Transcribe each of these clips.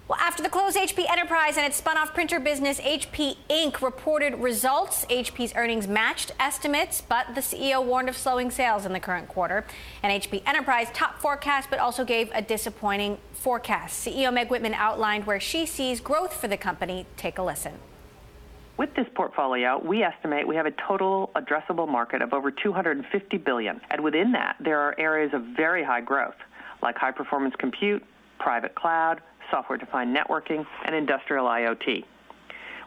Well, after the close, HP Enterprise and its spun-off printer business, HP Inc. reported results. HP's earnings matched estimates, but the CEO warned of slowing sales in the current quarter. And HP Enterprise topped forecast, but also gave a disappointing forecast. CEO Meg Whitman outlined where she sees growth for the company. Take a listen. With this portfolio, we estimate we have a total addressable market of over $250 billion. And within that, there are areas of very high growth, like high-performance compute, private cloud, software-defined networking, and industrial IoT.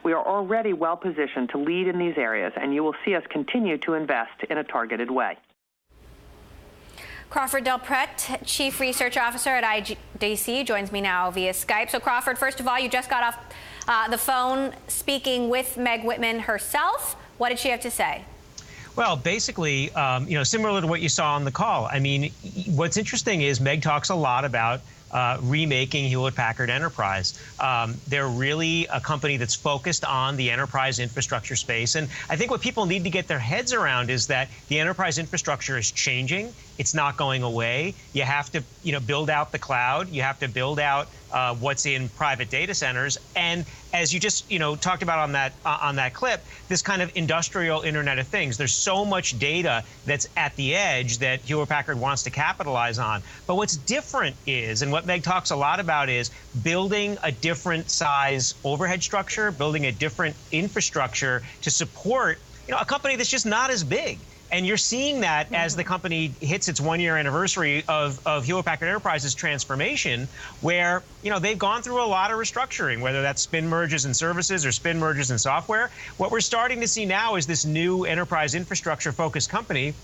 We are already well-positioned to lead in these areas, and you will see us continue to invest in a targeted way. Crawford Del Prete, Chief Research Officer at IDC, joins me now via Skype. So, Crawford, first of all, you just got off the phone speaking with Meg Whitman herself. What did she have to say? Well, basically, similar to what you saw on the call. I mean, what's interesting is Meg talks a lot about remaking Hewlett-Packard Enterprise. They're really a company that's focused on the enterprise infrastructure space. And I think what people need to get their heads around is that the enterprise infrastructure is changing. It's not going away. You have to, build out the cloud. You have to build out what's in private data centers. And as you just, talked about on that clip, this kind of industrial Internet of Things. There's so much data that's at the edge that Hewlett-Packard wants to capitalize on. But what's different is, and what Meg talks a lot about, is building a different size overhead structure, building a different infrastructure to support, a company that's just not as big. And you're seeing that as the company hits its one-year anniversary of Hewlett-Packard Enterprise's transformation, where, they've gone through a lot of restructuring, whether that's spin mergers in services or spin mergers in software. What we're starting to see now is this new enterprise infrastructure-focused company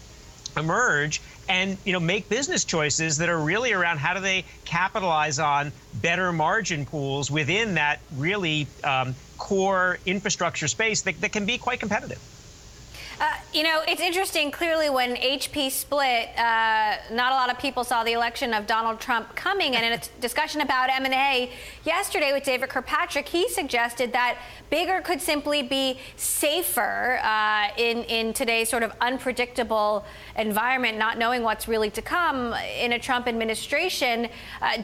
emerge and, make business choices that are really around how do they capitalize on better margin pools within that really core infrastructure space that can be quite competitive. It's interesting. Clearly, when HP split, not a lot of people saw the election of Donald Trump coming. And in a discussion about M&A yesterday with David Kirkpatrick, he suggested that bigger could simply be safer in today's sort of unpredictable environment, not knowing what's really to come in a Trump administration.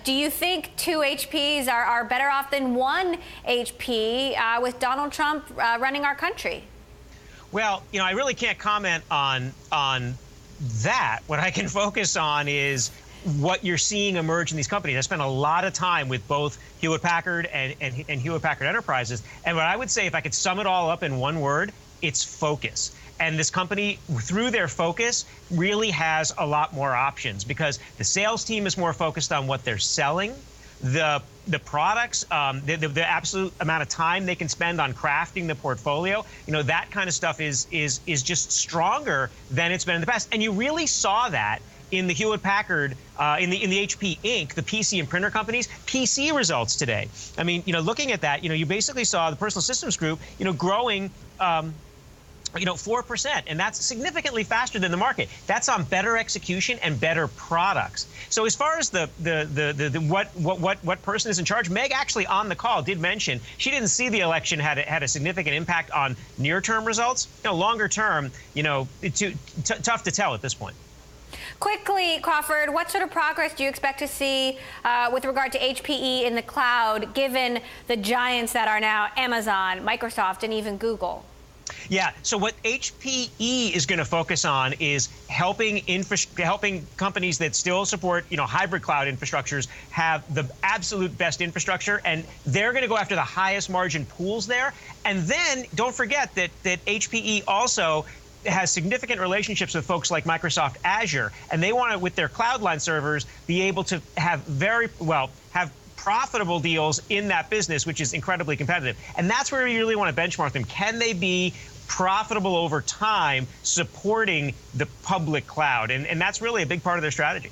Do you think two HPs are better off than one HP with Donald Trump running our country? Well, I really can't comment on that. What I can focus on is what you're seeing emerge in these companies. I spent a lot of time with both Hewlett-Packard and Hewlett-Packard Enterprises. And what I would say, if I could sum it all up in one word, it's focus. And this company, through their focus, really has a lot more options because the sales team is more focused on what they're selling. The products, the absolute amount of time they can spend on crafting the portfolio, that kind of stuff is just stronger than it's been in the past. And you really saw that in the Hewlett-Packard, in the HP Inc., the PC and printer companies, PC results today. I mean, looking at that, you basically saw the Personal Systems Group, growing 4%, and that's significantly faster than the market. That's on better execution and better products. So as far as what person is in charge, Meg actually on the call did mention she didn't see the election had a significant impact on near-term results. Longer term, tough to tell at this point. Quickly, Crawford, what sort of progress do you expect to see with regard to HPE in the cloud, given the giants that are now Amazon, Microsoft, and even Google? Yeah, so what HPE is going to focus on is helping companies that still support, hybrid cloud infrastructures have the absolute best infrastructure, and they're going to go after the highest margin pools there. And then don't forget that HPE also has significant relationships with folks like Microsoft Azure, and they want to, with their Cloudline servers, be able to have have profitable deals in that business, which is incredibly competitive. And that's where you really want to benchmark them. Can they be profitable over time supporting the public cloud? And that's really a big part of their strategy.